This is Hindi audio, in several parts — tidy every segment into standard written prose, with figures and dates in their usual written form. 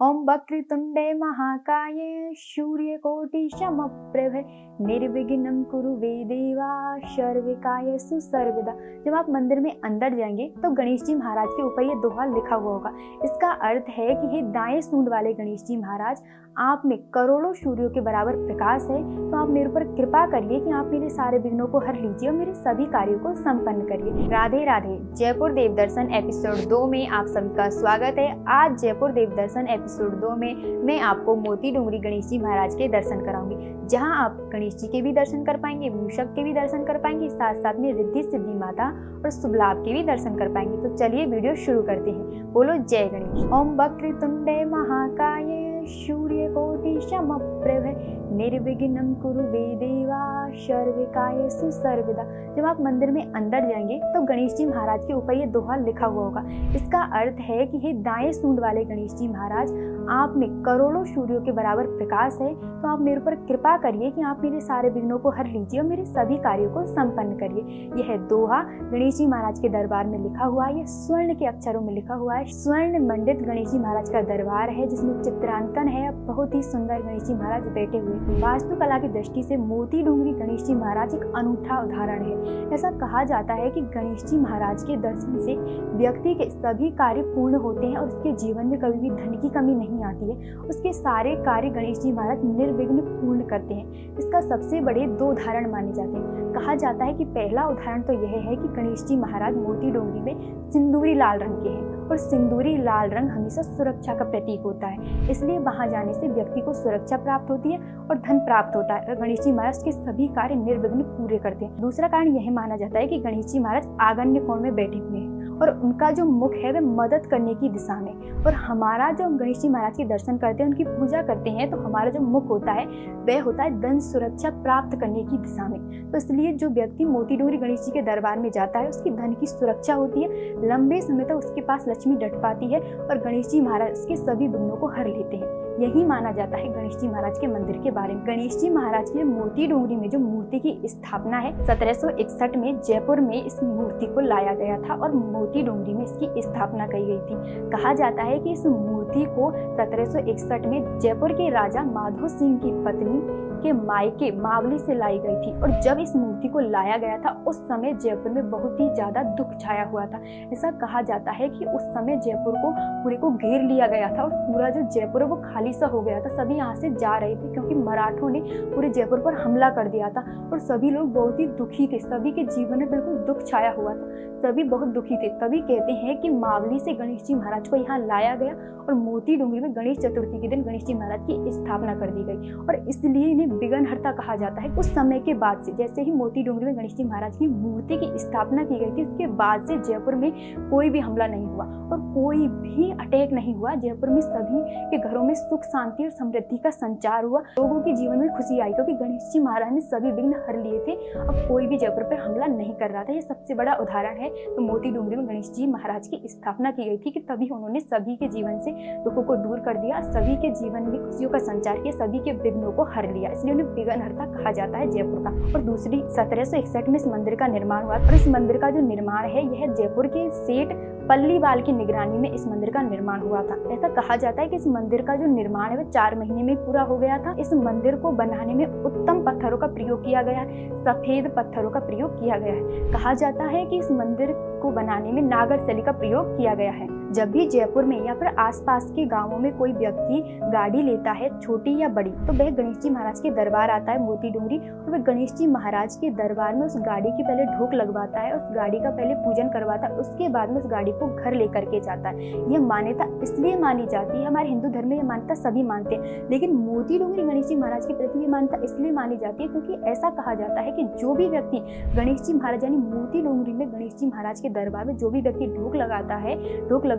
ओम वक्रतुंडे महाकाये सूर्यकोटि समप्रभ निर्विघ्नं कुरु मे देवा सर्वकार्येषु सर्वदा। जब आप मंदिर में अंदर जाएंगे तो गणेश जी महाराज के ऊपर ये दोहा लिखा हुआ होगा। इसका अर्थ है कि हे दाएं सूंड वाले गणेश जी महाराज, आप में करोड़ों सूर्यों के बराबर प्रकाश है, तो आप मेरे ऊपर कृपा करिए कि आप मेरे सारे विघ्नों को हर लीजिए और मेरे सभी कार्यों को संपन्न करिए। राधे राधे। जयपुर देव दर्शन एपिसोड 2 में आप सभी का स्वागत है। आज जयपुर देव दर्शन एपिसोड 2 में मैं आपको मोती डोंगरी गणेश जी महाराज के दर्शन कराऊंगी, जहां आप गणेश जी के भी दर्शन कर पाएंगे, मूषक के भी दर्शन कर पाएंगे, साथ साथ में रिद्धि सिद्धि माता और शुभ लाभ के भी दर्शन कर पाएंगे। तो चलिए वीडियो शुरू करते हैं। बोलो जय गणेश। ओम वक्रतुंडे महाकाये सूर्यकोटि समप्रभ निर्विघ्नं कुरु मे देवा सर्वकार्येषु सर्वदा। जब आप मंदिर में अंदर जाएंगे तो गणेश जी महाराज के ऊपर ये दोहा लिखा हुआ होगा। इसका अर्थ है कि हे दाएं सूंड वाले गणेश जी महाराज, आप में करोड़ों सूर्यों के बराबर प्रकाश है, तो आप मेरे ऊपर कृपा करिए कि आप मेरे सारे विघ्नों को हर लीजिए और मेरे सभी कार्यों को संपन्न करिए। यह दोहा गणेश जी महाराज के दरबार में लिखा हुआ है। यह स्वर्ण के अक्षरों में लिखा हुआ है। स्वर्ण मंडित गणेश जी महाराज का दरबार है, जिसमें चित्रांकन है। बहुत ही सुंदर गणेश जी महाराज बैठे हुए। वास्तुकला की दृष्टि से मोती डोंगरी गणेश जी महाराज एक अनूठा उदाहरण है। ऐसा कहा जाता है कि गणेश जी महाराज के दर्शन से व्यक्ति के सभी कार्य पूर्ण होते हैं और उसके जीवन में कभी भी धन की कमी नहीं आती है। उसके सारे कार्य गणेश जी महाराज निर्विघ्न पूर्ण करते हैं। इसका सबसे बड़े 2 उदाहरण माने जाते हैं। कहा जाता है कि पहला उदाहरण तो यह है कि गणेश जी महाराज मोती डोंगरी में सिंदूरी लाल रंग के हैं, और सिंदूरी लाल रंग हमेशा सुरक्षा का प्रतीक होता है, इसलिए वहां जाने से व्यक्ति को सुरक्षा प्राप्त होती है और धन प्राप्त होता है। गणेश जी महाराज के सभी कार्य निर्विघ्न पूरे करते हैं। दूसरा कारण यह माना जाता है कि गणेश जी महाराज आग्नेय कोण में बैठे हुए हैं और उनका जो मुख है वह मदद करने की दिशा में, और हमारा जो गणेश जी महाराज के दर्शन करते हैं, उनकी पूजा करते हैं, तो हमारा जो मुख होता है वह होता है धन सुरक्षा प्राप्त करने की दिशा में। तो इसलिए जो व्यक्ति मोती डोंगरी गणेश जी के दरबार में जाता है, उसकी धन की सुरक्षा होती है, लंबे समय तक उसके पास लक्ष्मी डट पाती है और गणेश जी महाराज उसके सभी विघ्नों को हर लेते हैं। यही माना जाता है गणेश जी महाराज के मंदिर के बारे में। गणेश जी महाराज की मोती डोंगरी में जो मूर्ति की स्थापना है, 1761 में जयपुर में इस मूर्ति को लाया गया था और मोती डोंगरी में इसकी स्थापना की गई थी। कहा जाता है कि इस मूर्ति को 1761 में जयपुर के राजा माधो सिंह की पत्नी के मायके मावली से लाई गई थी, और जब इस मूर्ति को लाया गया था उस समय जयपुर में बहुत ही ज्यादा दुख छाया हुआ था। ऐसा कहा जाता है कि उस समय जयपुर को पूरे को घेर लिया गया था और पूरा जो जयपुर है वो खाली सा हो गया था। सभी यहाँ से जा रहे थे क्योंकि मराठों ने पूरे जयपुर पर हमला कर दिया था और सभी लोग बहुत ही दुखी थे। सभी के जीवन में बिल्कुल दुख छाया हुआ था, सभी बहुत दुखी थे। तभी कहते हैं कि मावली से गणेश जी महाराज को यहाँ लाया गया और मोती डोंगरी में गणेश चतुर्थी के दिन गणेश जी महाराज की स्थापना कर दी गई, और इसलिए इन्हें विघ्नहर्ता कहा जाता है। उस समय के बाद से, जैसे ही मोती डोंगरी में गणेश जी महाराज की मूर्ति की स्थापना की गई थी, उसके बाद से जयपुर में कोई भी हमला नहीं हुआ और कोई भी अटैक नहीं हुआ। जयपुर में सभी के घरों में सुख शांति और समृद्धि का संचार हुआ। लोगों के जीवन में खुशी आई क्योंकि गणेश जी महाराज ने सभी विघ्न हर लिए थे। अब कोई भी जयपुर पर हमला नहीं कर रहा था। यह सबसे बड़ा उदाहरण है। तो मोती डोंगरी में गणेश जी महाराज की स्थापना की गई थी कि तभी उन्होंने सभी के जीवन से दुखों को दूर कर दिया, सभी के जीवन में खुशियों का संचार किया, सभी के विघ्नों को हर लिया, इसलिए उन्हें विघ्नहर्ता कहा जाता है जयपुर का। और दूसरी 1761 में इस मंदिर का निर्माण हुआ, और इस मंदिर का जो निर्माण है यह जयपुर के सेठ पल्लीवाल की निगरानी में इस मंदिर का निर्माण हुआ था। ऐसा कहा जाता है कि इस मंदिर का जो निर्माण है वह 4 महीने में पूरा हो गया था। इस मंदिर को बनाने में उत्तम पत्थरों का प्रयोग किया गया है, सफेद पत्थरों का प्रयोग किया गया है। कहा जाता है कि इस मंदिर को बनाने में नागर शैली का प्रयोग किया गया है। जब भी जयपुर में या फिर आसपास के गांवों में कोई व्यक्ति गाड़ी लेता है, छोटी या बड़ी, तो वह गणेश जी महाराज के दरबार आता है मोती डोंगरी, और वह गणेश जी महाराज के दरबार में उस गाड़ी की पहले ढोक लगवाता है, उस गाड़ी का पहले पूजन करवाता है, उसके बाद में उस गाड़ी को घर लेकर के जाता है। यह मान्यता इसलिए मानी जाती है, हमारे हिंदू धर्म में यह मान्यता सभी मानते हैं, लेकिन मोती डोंगरी गणेश जी महाराज के प्रति यह मान्यता इसलिए मानी जाती है क्योंकि ऐसा कहा जाता है कि जो भी व्यक्ति गणेश जी महाराज यानी मोती डोंगरी में गणेश जी महाराज के दरबार में जो भी व्यक्ति ढोक लगवाता है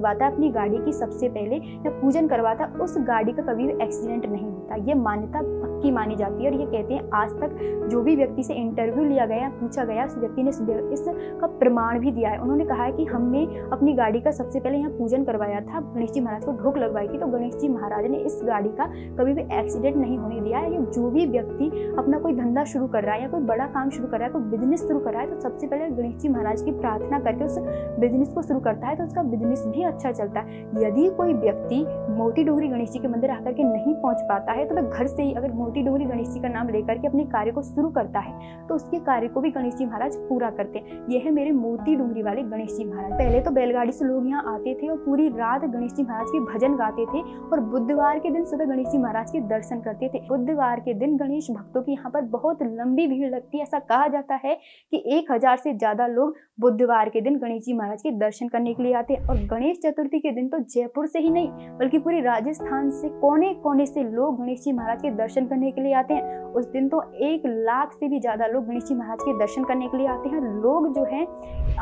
अपनी गाड़ी की सबसे पहले या पूजन करवाता है, उस गाड़ी का कभी भी एक्सीडेंट नहीं होता। ये मान्यता पक्की मानी जाती है। और ये कहते हैं आज तक जो भी व्यक्ति से इंटरव्यू लिया गया, पूछा गया, उस व्यक्ति ने इसका प्रमाण भी दिया है। उन्होंने कहा है कि हमने अपनी गाड़ी का सबसे पहले यहाँ पूजन करवाया था, गणेश जी महाराज को ढोक लगवाई थी, तो गणेश जी महाराज ने इस गाड़ी का कभी भी एक्सीडेंट नहीं होने दिया है। या जो भी व्यक्ति अपना कोई धंधा शुरू कर रहा है या कोई बड़ा काम शुरू कर रहा है, कोई बिजनेस शुरू कर रहा है, तो सबसे पहले गणेश जी महाराज की प्रार्थना करके उस बिजनेस को शुरू करता है तो उसका बिजनेस भी अच्छा चलता है। यदि कोई व्यक्ति मोती डोंगरी गणेश जी के मंदिर आकर के नहीं पहुंच पाता है तो वह घर से ही अगर मोती डोंगरी गणेश जी का नाम लेकर के अपने कार्य को शुरू करता है तो उसके कार्य को भी गणेश जी महाराज पूरा करते हैं। यह है मेरे मोती डोंगरी वाले गणेश जी महाराज। पहले तो बैलगाड़ी से लोग यहाँ आते थे और पूरी रात गणेश जी महाराज के भजन गाते थे और बुधवार के दिन सुबह गणेश जी महाराज के दर्शन करते थे। बुधवार के दिन गणेश भक्तों की यहाँ पर बहुत लंबी भीड़ लगती है। ऐसा कहा जाता है कि 1000 से ज्यादा लोग बुधवार के दिन गणेश जी महाराज के दर्शन करने के लिए आते हैं। और गणेश चतुर्थी के दिन तो जयपुर से ही नहीं बल्कि पूरी राजस्थान से कोने कोने से लोग गणेश जी महाराज के दर्शन करने के लिए आते हैं। उस दिन तो 1 लाख से भी ज्यादा लोग गणेश जी महाराज के दर्शन करने के लिए आते हैं। लोग जो है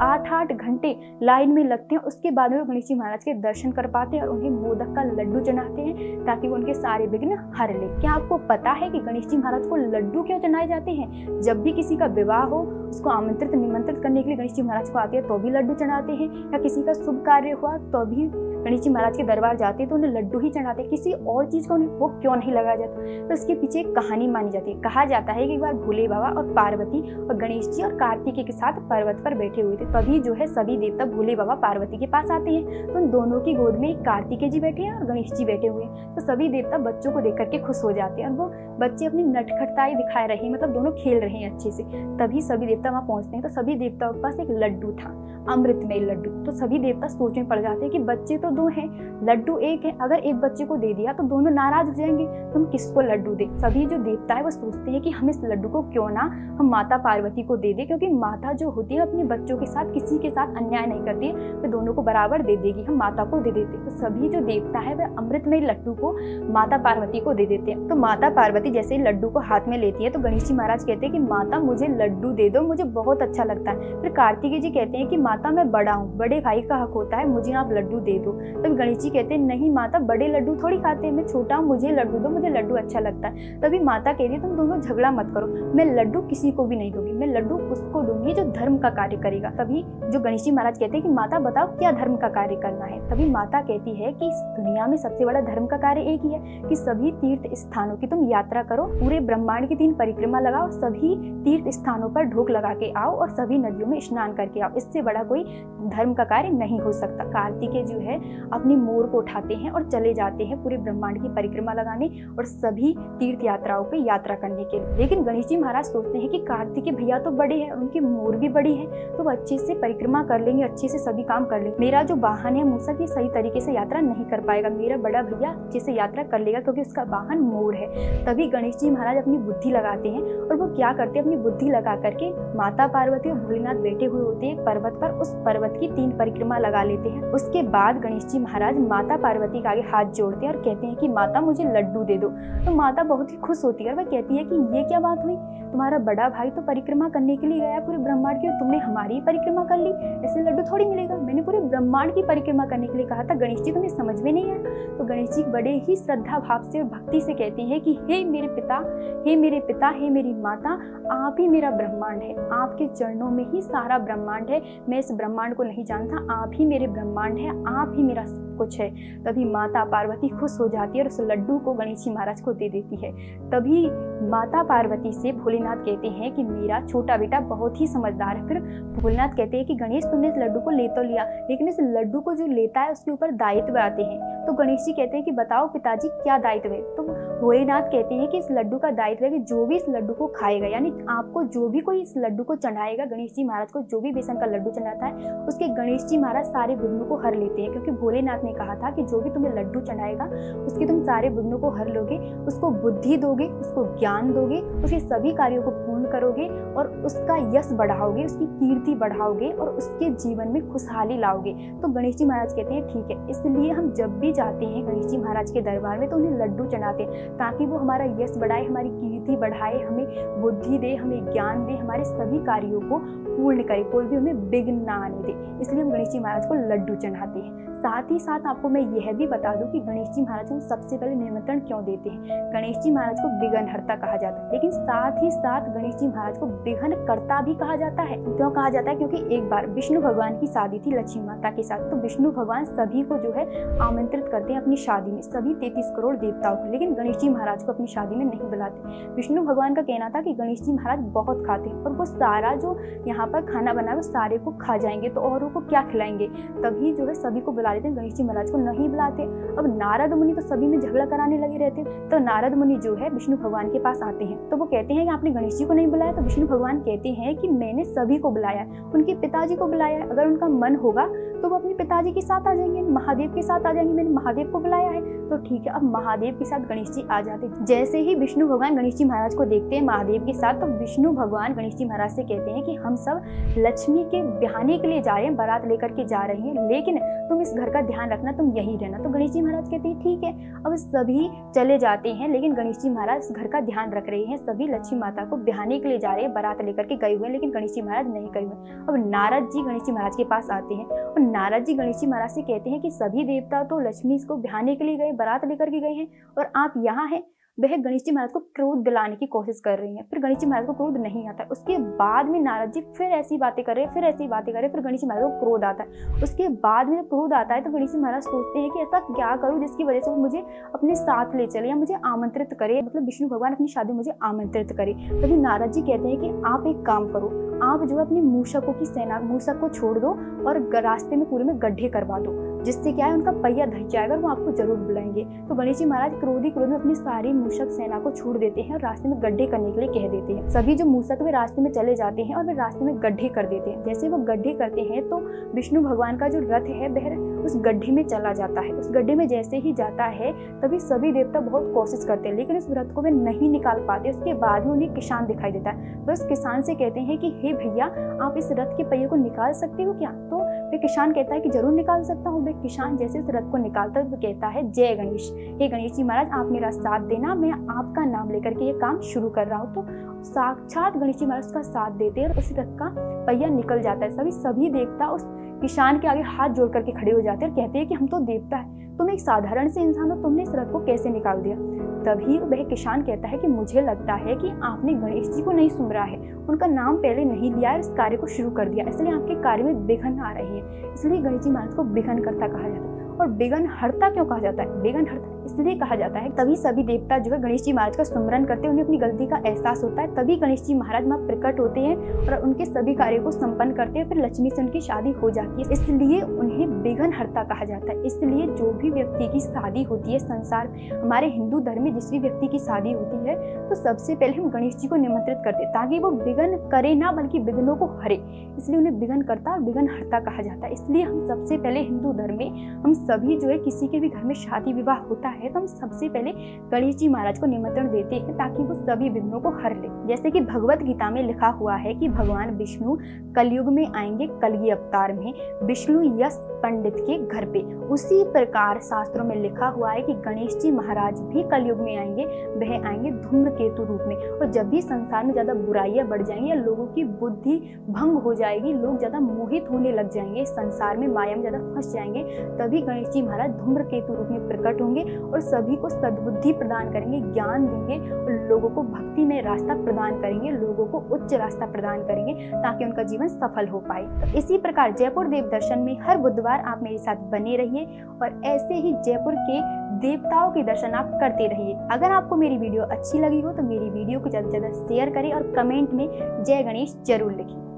8-8 घंटे लाइन में लगते हैं, उसके बाद में गणेश जी महाराज के दर्शन कर पाते हैं और उन्हें मोदक का लड्डू चढ़ाते हैं ताकि वो उनके सारे विघ्न हर ले। क्या आपको पता है कि गणेश जी महाराज को लड्डू क्यों चढ़ाए जाते हैं? जब भी किसी का विवाह हो उसको आमंत्रित निमंत्रित करने के लिए गणेश जी महाराज को आते हैं तो भी लड्डू चढ़ाते हैं, या किसी का शुभ कार्य हुआ तो भी गणेश जी महाराज के दरबार जाते हैं तो उन्हें लड्डू ही चढ़ाते हैं। किसी और चीज को उन्हें भोग क्यों नहीं लगाया जाता? तो इसके पीछे एक कहानी मानी जाती है। कहा जाता है कि एक बार भोले बाबा और पार्वती और गणेश जी और कार्तिकेय के साथ पर्वत पर बैठे हुए थे। तभी जो है सभी देवता भोले बाबा पार्वती के पास आते हैं तो उन दोनों की गोद में एक कार्तिकेय जी बैठे हैं और गणेश जी बैठे हुए हैं। तो सभी देवता बच्चों को देख करके खुश हो जाते हैं और वो बच्चे अपनी नटखटताई दिखा रहे हैं, मतलब दोनों खेल रहे हैं अच्छे से। तभी सभी देवता वहां पहुंचते हैं तो सभी देवताओं के पास एक लड्डू था, अमृतमय लड्डू। तो सभी देवता सोच में पड़ जाते हैं कि बच्चे तो 2 हैं, लड्डू 1 है, अगर एक बच्चे को दे दिया तो दोनों नाराज हो जाएंगे, तो हम किसको लड्डू दें? सभी जो देवता है वो सोचते हैं कि हम इस लड्डू को क्यों ना हम माता पार्वती को दे दें, क्योंकि माता जो होती है अपने बच्चों के साथ किसी के साथ अन्याय नहीं करती है, तो दोनों को बराबर दे देगी, हम माता को दे देते। तो सभी जो देवता है वह अमृतमय लड्डू को माता पार्वती को दे देते हैं। तो माता पार्वती जैसे ही लड्डू को हाथ में लेती है तो गणेश जी महाराज कहते हैं कि माता मुझे लड्डू दे दो, मुझे बहुत अच्छा लगता है। फिर कार्तिकेय जी कहते हैं कि माता मैं बड़ा हूँ, बड़े भाई का हक होता है, मुझे आप लड्डू दे दो। तब गणेश जी कहते हैं नहीं माता, बड़े लड्डू थोड़ी खाते हैं, मैं छोटा हूँ, मुझे लड्डू दो, मुझे लड्डू अच्छा लगता है। तभी माता कह रही है तुम दोनों झगड़ा मत करो, मैं लड्डू किसी को भी नहीं दूंगी, मैं लड्डू उसको दूंगी जो धर्म का कार्य करेगा। तभी जो गणेश जी महाराज कहते हैं कि माता बताओ क्या धर्म का कार्य करना है। तभी माता कहती है कि इस दुनिया में सबसे बड़ा धर्म का कार्य एक ही है कि सभी तीर्थ स्थानों की तुम यात्रा करो, पूरे ब्रह्मांड की 3 परिक्रमा लगाओ, सभी तीर्थ स्थानों पर ढोक लगा के आओ और सभी नदियों में स्नान करके आओ। इससे बड़ा कोई धर्म का कार्य नहीं हो सकता। कार्तिकेय जो है अपनी मोर को उठाते हैं और चले जाते हैं पूरे ब्रह्मांड की परिक्रमा लगाने और सभी तीर्थ यात्राओं पे यात्रा करने के लिए। लेकिन गणेश जी महाराज सोचते हैं कि कार्तिकेय भैया तो बड़े हैं, उनकी मोर भी बड़ी है, तो वो अच्छे से परिक्रमा कर लेंगे, अच्छे से सभी काम कर लेंगे। मेरा जो वाहन है मूसक, ये सही तरीके से यात्रा नहीं कर पाएगा, मेरा बड़ा भैया अच्छे से यात्रा कर लेगा क्योंकि उसका वाहन मोर है। तभी गणेश जी महाराज अपनी बुद्धि लगाते हैं और वो क्या करते हैं, अपनी बुद्धि लगा करके माता पार्वती और भोलेनाथ बैठे हुए होते हैं एक पर्वत पर, उस पर्वत की 3 परिक्रमा लगा लेते हैं। उसके बाद गणेश जी महाराज माता पार्वती के आगे हाथ जोड़ते हैं और कहते हैं कि माता मुझे लड्डू दे दो। तो माता बहुत ही खुश होती है और वह कहती है कि ये क्या बात हुई, तुम्हारा बड़ा भाई तो परिक्रमा करने के लिए गया पूरे ब्रह्मांड की और तुमने हमारी ही परिक्रमा कर ली, ऐसे लड्डू थोड़ी मिलेगा, मैंने पूरे ब्रह्मांड की परिक्रमा करने के लिए कहा था। गणेश जी तुम्हें समझ में नहीं आया? तो गणेश जी बड़े ही श्रद्धा भाव से और भक्ति से कहते हैं कि हे मेरे पिता, हे मेरे पिता, हे मेरी माता, आप ही मेरा ब्रह्मांड है, आपके चरणों में ही सारा ब्रह्मांड है, मैं इस ब्रह्मांड को नहीं जानता, आप ही मेरे ब्रह्मांड है, आप ही मेरा सब कुछ है। तभी माता पार्वती खुश हो जाती है और उस लड्डू को गणेश जी महाराज को दे देती है। तभी माता पार्वती से भोलेनाथ कहते हैं कि मेरा छोटा बेटा बहुत ही समझदार है। फिर भोलेनाथ कहते हैं कि गणेश तुमने इस लड्डू को ले तो लिया, लेकिन इस लड्डू को जो लेता है उसके ऊपर दायित्व आते हैं। तो गणेश जी कहते हैं कि बताओ पिताजी क्या दायित्व है? तो भोलेनाथ कहते हैं कि इस लड्डू का दायित्व है कि जो भी इस लड्डू को खाएगा, यानी आपको जो भी कोई इस लड्डू को चढ़ाएगा, गणेश जी महाराज को जो भी बेसन का लड्डू चढ़ाता है, उसके गणेश जी महाराज सारे विघ्नों को हर लेते हैं। क्योंकि भोलेनाथ ने कहा था कि जो भी तुम्हें लड्डू चढ़ाएगा उसके तुम सारे विघ्नों को हर लोगे, उसको बुद्धि दोगे, उसको ज्ञान दोगे, उसके सभी कार्यों को पूर्ण करोगे और उसका यश बढ़ाओगे, उसकी कीर्ति बढ़ाओगे और उसके जीवन में खुशहाली लाओगे। तो गणेश जी महाराज कहते हैं ठीक है। इसलिए हम जब भी जाते हैं गणेश जी महाराज के दरबार में तो उन्हें लड्डू चढ़ाते हैं ताकि वो हमारा यश बढ़ाए, हमारी कीर्ति बढ़ाए, हमें बुद्धि दे, हमें ज्ञान दे, हमारे सभी कार्यों को पूर्ण करे, कोई भी हमें विघ्न ना आने दे। इसलिए हम गणेश जी महाराज को लड्डू चढ़ाते हैं। साथ ही साथ आपको मैं यह भी बता दूं कि गणेश जी महाराज को सबसे पहले निमंत्रण क्यों देते हैं। गणेश जी महाराज को विघ्नहर्ता कहा जाता है, लेकिन साथ ही साथ गणेश जी महाराज को विघ्नकर्ता भी कहा जाता है। क्यों कहा जाता है? क्योंकि एक बार विष्णु भगवान की शादी थी लक्ष्मी माता के साथ, तो विष्णु भगवान सभी को जो है आमंत्रित करते हैं अपनी शादी में, सभी 33 करोड़ देवताओं को, लेकिन गणेश जी महाराज को अपनी शादी में नहीं बुलाते। विष्णु भगवान का कहना था कि गणेश जी महाराज बहुत खाते हैं और वो सारा जो यहाँ पर खाना बना वो सारे को खा जाएंगे, तो औरों को क्या खिलाएंगे। तभी जो है सभी को बुला निकाल देते हैं, गणेश जी महाराज को नहीं बुलाते। अब नारद मुनि तो सभी में झगड़ा कराने लगे रहते हैं। तो नारद मुनि जो है विष्णु भगवान के पास आते हैं, तो वो कहते हैं कि आपने गणेश जी को नहीं बुलाया। तो विष्णु भगवान कहते हैं कि मैंने सभी को बुलाया, उनके पिताजी को बुलाया, अगर उनका मन होगा तो वो अपने पिताजी के साथ आ जाएंगे, महादेव के साथ आ जाएंगे, मैंने महादेव को बुलाया है। तो ठीक है, अब महादेव के साथ गणेश जी आ जाते हैं। जैसे ही विष्णु भगवान गणेश जी महाराज को देखते हैं महादेव के साथ, तो विष्णु भगवान गणेश जी महाराज से कहते हैं कि हम सब लक्ष्मी के ब्याहने के लिए जा रहे हैं, बारात लेकर के जा रहे हैं, लेकिन तुम इस घर का ध्यान रखना, तुम यहीं रहना। तो गणेश जी महाराज कहते हैं ठीक है। अब सभी चले जाते हैं, लेकिन गणेश जी महाराज इस घर का ध्यान रख रहे हैं। सभी लक्ष्मी माता को ब्याहने के लिए जा रहे हैं, बारात लेकर के गए हुए हैं, लेकिन गणेश जी महाराज नहीं गए हुए। अब नारद जी गणेश जी महाराज के पास आते हैं और नारद जी गणेश जी महाराज से कहते हैं कि सभी देवता तो लक्ष्मी को ब्याहने के लिए गए, बारात लेकर के गए हैं, और आप यहाँ हैं। वह गणेश जी महाराज को क्रोध दिलाने की कोशिश कर रही हैं, फिर गणेश जी महाराज को क्रोध नहीं आता। उसके बाद में नारद जी फिर ऐसी बातें कर रहे हैं, फिर ऐसी बातें कर रहे हैं, फिर गणेश जी महाराज को क्रोध आता है। उसके बाद में जब क्रोध आता है तो गणेश जी महाराज सोचते हैं कि ऐसा क्या करूं जिसकी वजह से वो मुझे अपने साथ ले चले या मुझे आमंत्रित करे, मतलब विष्णु भगवान अपनी शादी में मुझे आमंत्रित करे। तभी नारद जी कहते हैं कि आप एक काम करो, आप जो है अपने मूषकों की सेना, मूषक को छोड़ दो और रास्ते में पूरे में गड्ढे करवा दो, जिससे क्या है उनका पहिया धस जाएगा और वो आपको जरूर बुलाएंगे। तो गणेश जी महाराज क्रोध में अपनी सारी मूषक सेना को छोड़ देते हैं और रास्ते में गड्ढे करने के लिए कह देते हैं। सभी जो मूषक वे रास्ते में चले जाते हैं और वे रास्ते में गड्ढे कर देते हैं। जैसे वो गड्ढे करते हैं तो विष्णु भगवान का जो रथ है वह उस गड्ढे में चला जाता है। उस गड्ढे में जैसे ही जाता है तभी सभी देवता बहुत कोशिश करते हैं, लेकिन उस रथ को वे नहीं निकाल पाते। उसके बाद में उन्हें किसान दिखाई देता है। वह उस किसान से कहते हैं कि हे भैया, आप इस रथ के पहिए को निकाल सकते हो क्या? तो वे किसान कहता है कि जरूर निकाल सकता हूँ। वे किसान जैसे उस रथ को निकालता है तो कहता है जय गणेश, हे गणेश जी महाराज आप मेरा साथ देना, मैं आपका नाम लेकर के ये काम शुरू कर रहा हूँ। तो साक्षात गणेश जी महाराज का साथ देते हैं और उस रथ का पहिया निकल जाता है। सभी देवता उस किसान के आगे हाथ जोड़ करके खड़े हो जाते हैं और कहते हैं कि हम तो देवता है, तुम एक साधारण से इंसान हो, तुमने इस रथ को कैसे निकाल दिया? तभी वह किसान कहता है कि मुझे लगता है कि आपने गणेश जी को नहीं सुमरा है, उनका नाम पहले नहीं लिया है, इस कार्य को शुरू कर दिया, इसलिए आपके कार्य में विघ्न आ रहे हैं। इसलिए गणेश जी महाराज को विघ्नकर्ता कहा जाता है। और विघ्नहर्ता क्यों कहा जाता है? विघ्नहर्ता इसलिए कहा जाता है, तभी सभी देवता जो है गणेश जी महाराज का सुमरन करते हैं, उन्हें अपनी गलती का एहसास होता है, तभी गणेश जी महाराज वहाँ प्रकट होते हैं और उनके सभी कार्यों को संपन्न करते हैं। फिर लक्ष्मी से उनकी शादी हो जाती है, इसलिए उन्हें विघ्नहर्ता कहा जाता है। इसलिए जो भी व्यक्ति की शादी होती है संसार में, हमारे हिंदू धर्म में जिस भी व्यक्ति की शादी होती है तो सबसे पहले हम गणेश जी को निमंत्रित करते हैं, ताकि वो विघ्न करे ना बल्कि विघ्नों को हरे। इसलिए उन्हें विघ्नकर्ता और विघ्नहर्ता कहा जाता है। इसलिए हम सबसे पहले हिंदू धर्म में हम सभी जो है किसी के भी घर में शादी विवाह होता है तो हम सबसे पहले गणेश जी महाराज को निमंत्रण देते हैं, ताकि वो सभी विघ्नों को हर ले। जैसे कि भगवत गीता में लिखा हुआ है कि भगवान विष्णु कलयुग में आएंगे कलगी अवतार में, विष्णु यश पंडित के घर पे। उसी प्रकार शास्त्रों में लिखा हुआ है कि गणेश जी महाराज भी कलयुग में आएंगे, वह आएंगे धूम्रकेतु रूप में। और जब भी संसार में ज्यादा बुराइयां बढ़ जाएंगी या लोगों की बुद्धि भंग हो जाएगी, लोग ज्यादा मोहित होने लग जाएंगे, संसार में माया में ज्यादा फंस जाएंगे, तभी गणेश जी महाराज धूम्रकेतु रूप में प्रकट होंगे और सभी को सद्बुद्धि प्रदान करेंगे, ज्ञान देंगे और लोगों को भक्ति में रास्ता प्रदान करेंगे, लोगों को उच्च रास्ता प्रदान करेंगे, ताकि उनका जीवन सफल हो पाए। तो इसी प्रकार जयपुर देव दर्शन में हर बुधवार आप मेरे साथ बने रहिए और ऐसे ही जयपुर के देवताओं के दर्शन आप करते रहिए। अगर आपको मेरी वीडियो अच्छी लगी हो तो मेरी वीडियो को ज़्यादा से ज़्यादा शेयर करें और कमेंट में जय गणेश जरूर लिखें।